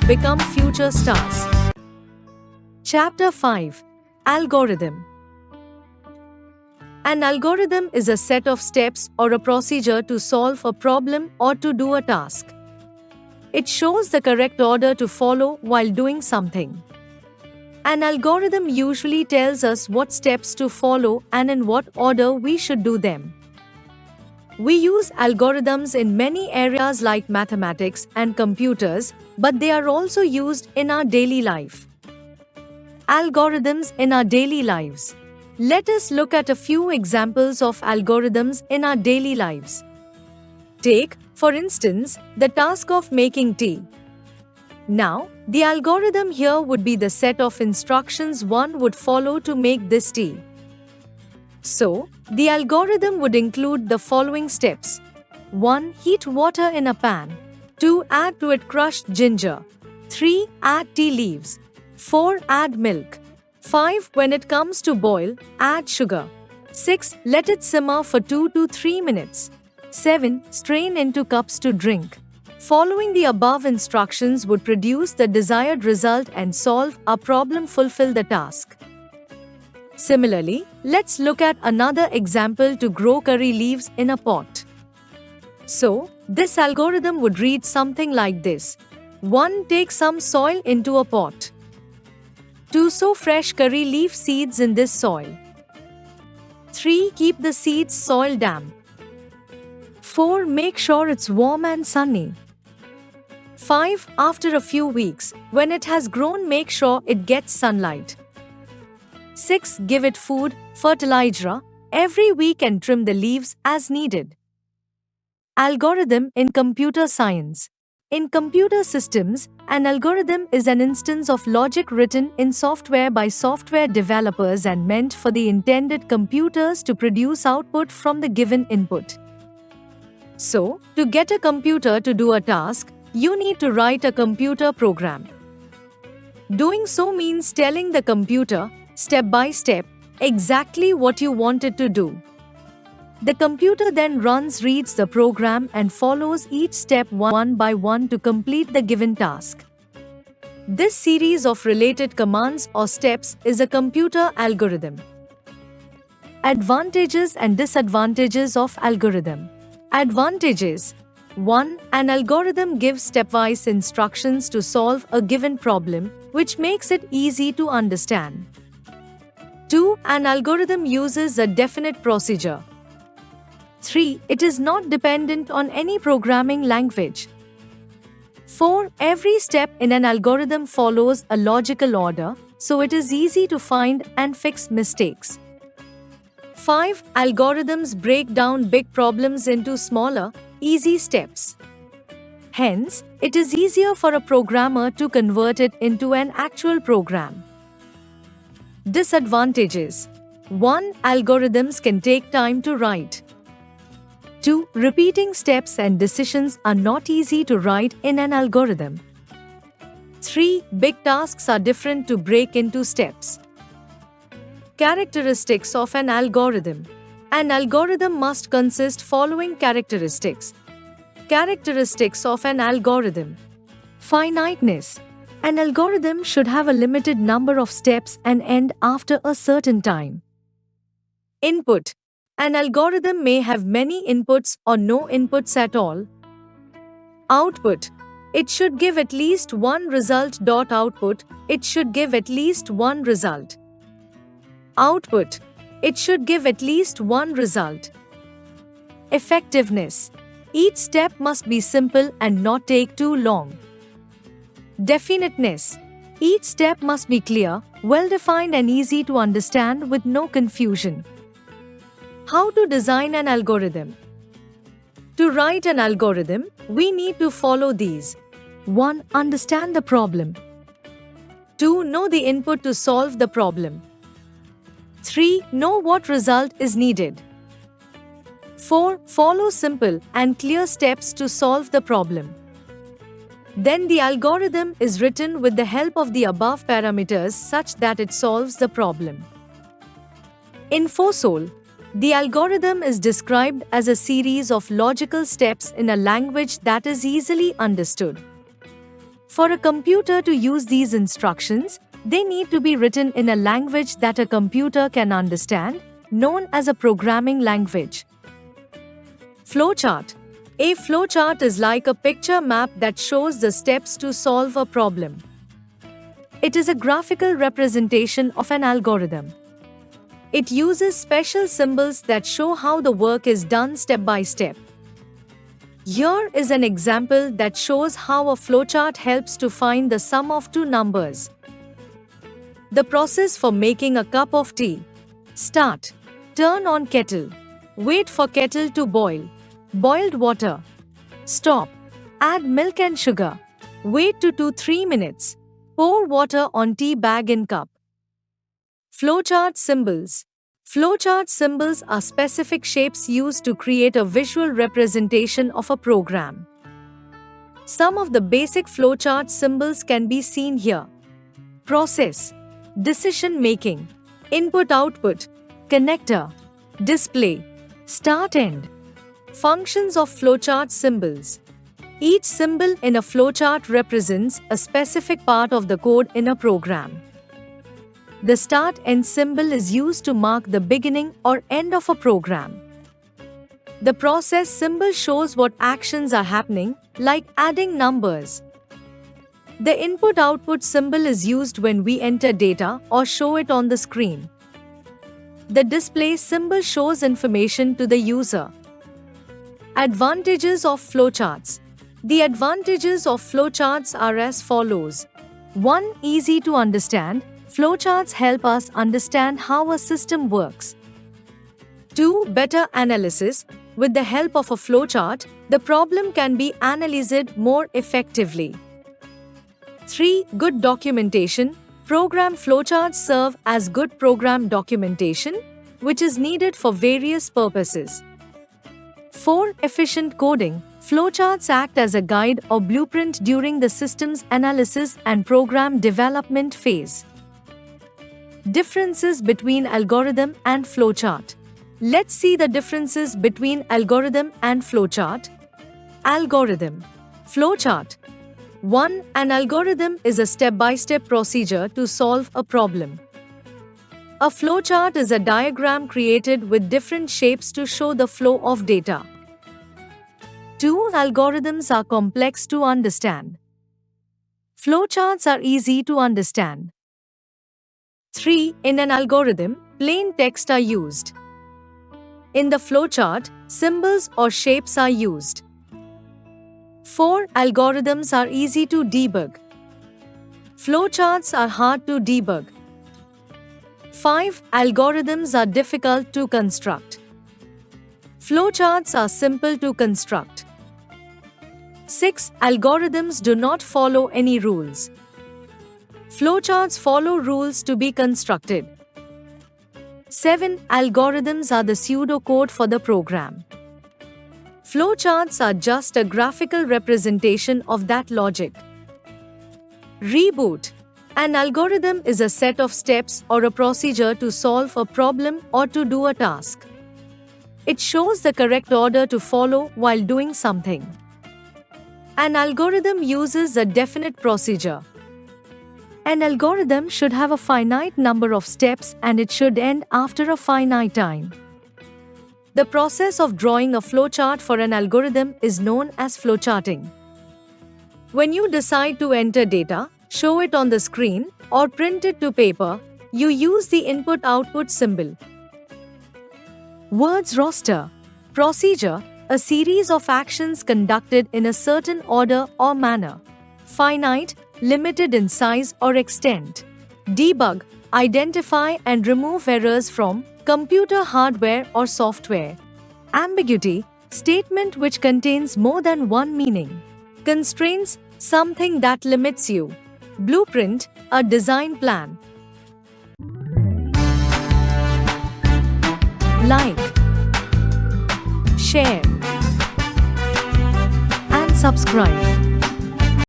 become future stars. Chapter 5: Algorithm. An algorithm is a set of steps or a procedure to solve a problem or to do a task. It shows the correct order to follow while doing something. An algorithm usually tells us what steps to follow and in what order we should do them. We use algorithms in many areas like mathematics and computers, but they are also used in our daily life. Algorithms in our daily lives. Let us look at a few examples of algorithms in our daily lives. Take, for instance, the task of making tea. Now, the algorithm here would be the set of instructions one would follow to make this tea. So, the algorithm would include the following steps. 1. Heat water in a pan. 2. Add to it crushed ginger. 3. Add tea leaves. 4. Add milk. 5. When it comes to boil, add sugar. 6. Let it simmer for 2 to 3 minutes. 7. Strain into cups to drink. Following the above instructions would produce the desired result and solve a problem, fulfill the task. Similarly, let's look at another example to grow curry leaves in a pot. So, this algorithm would read something like this. 1. Take some soil into a pot. 2. Sow fresh curry leaf seeds in this soil. 3. Keep the seeds soil damp. 4. Make sure it's warm and sunny. 5. After a few weeks, when it has grown, make sure it gets sunlight. 6. Give it food, fertilizer, every week and trim the leaves as needed. Algorithm in computer science. In computer systems, an algorithm is an instance of logic written in software by software developers and meant for the intended computers to produce output from the given input. So, to get a computer to do a task, you need to write a computer program. Doing so means telling the computer, step by step, exactly what you want it to do. The computer then reads the program and follows each step one by one to complete the given task. This series of related commands or steps is a computer algorithm. Advantages and disadvantages of algorithm. Advantages. 1. An algorithm gives stepwise instructions to solve a given problem, which makes it easy to understand. 2. An algorithm uses a definite procedure. 3. It is not dependent on any programming language. 4. Every step in an algorithm follows a logical order, so it is easy to find and fix mistakes. 5. Algorithms break down big problems into smaller, easy steps. Hence, it is easier for a programmer to convert it into an actual program. Disadvantages. 1. Algorithms can take time to write. 2. Repeating steps and decisions are not easy to write in an algorithm. 3. Big tasks are different to break into steps. Characteristics of an algorithm. An algorithm must consist following characteristics. Characteristics of an algorithm. Finiteness. An algorithm should have a limited number of steps and end after a certain time. Input. An algorithm may have many inputs or no inputs at all. Output. It should give at least one result. Output. It should give at least one result. Output. It should give at least one result. Effectiveness. Each step must be simple and not take too long. Definiteness. Each step must be clear, well-defined and easy to understand with no confusion. How to design an algorithm? To write an algorithm, we need to follow these. 1. Understand the problem. 2. Know the input to solve the problem. 3. Know what result is needed. 4. Follow simple and clear steps to solve the problem. Then the algorithm is written with the help of the above parameters such that it solves the problem. In FOSOL, the algorithm is described as a series of logical steps in a language that is easily understood. For a computer to use these instructions, they need to be written in a language that a computer can understand, known as a programming language. Flowchart. A flowchart is like a picture map that shows the steps to solve a problem. It is a graphical representation of an algorithm. It uses special symbols that show how the work is done step by step. Here is an example that shows how a flowchart helps to find the sum of two numbers. The process for making a cup of tea. Start. Turn on kettle. Wait for kettle to boil. Boiled water. Stop. Add milk and sugar. Wait 2 to 3 minutes. Pour water on tea bag in cup. Flowchart symbols. Flowchart symbols are specific shapes used to create a visual representation of a program. Some of the basic flowchart symbols can be seen here. Process, decision making, input-output, connector, display, start-end. Functions of flowchart symbols. Each symbol in a flowchart represents a specific part of the code in a program. The start-end symbol is used to mark the beginning or end of a program. The process symbol shows what actions are happening, like adding numbers. The input-output symbol is used when we enter data or show it on the screen. The display symbol shows information to the user. Advantages of flowcharts. The advantages of flowcharts are as follows. 1. Easy to understand. Flowcharts help us understand how a system works. 2. Better analysis. With the help of a flowchart, the problem can be analyzed more effectively. 3. Good documentation. Program flowcharts serve as good program documentation, which is needed for various purposes. 4. Efficient coding. Flowcharts act as a guide or blueprint during the system's analysis and program development phase. Differences between algorithm and flowchart. Let's see the differences between algorithm and flowchart. Algorithm. Flowchart. 1. An algorithm is a step-by-step procedure to solve a problem. A flowchart is a diagram created with different shapes to show the flow of data. 2. Algorithms are complex to understand. Flowcharts are easy to understand. 3. In an algorithm, plain text are used. In the flowchart, symbols or shapes are used. 4. Algorithms are easy to debug. Flowcharts are hard to debug. 5. Algorithms are difficult to construct. Flowcharts are simple to construct. 6. Algorithms do not follow any rules. Flowcharts follow rules to be constructed. 7. Algorithms are the pseudocode for the program. Flowcharts are just a graphical representation of that logic. Reboot. An algorithm is a set of steps or a procedure to solve a problem or to do a task. It shows the correct order to follow while doing something. An algorithm uses a definite procedure. An algorithm should have a finite number of steps and it should end after a finite time. The process of drawing a flowchart for an algorithm is known as flowcharting. When you decide to enter data, show it on the screen, or print it to paper, you use the input-output symbol. Words roster. Procedure, a series of actions conducted in a certain order or manner. Finite, limited in size or extent. Debug, identify and remove errors from computer hardware or software. Ambiguity, statement which contains more than one meaning. Constraints, something that limits you. Blueprint, a design plan. Like, share, and subscribe.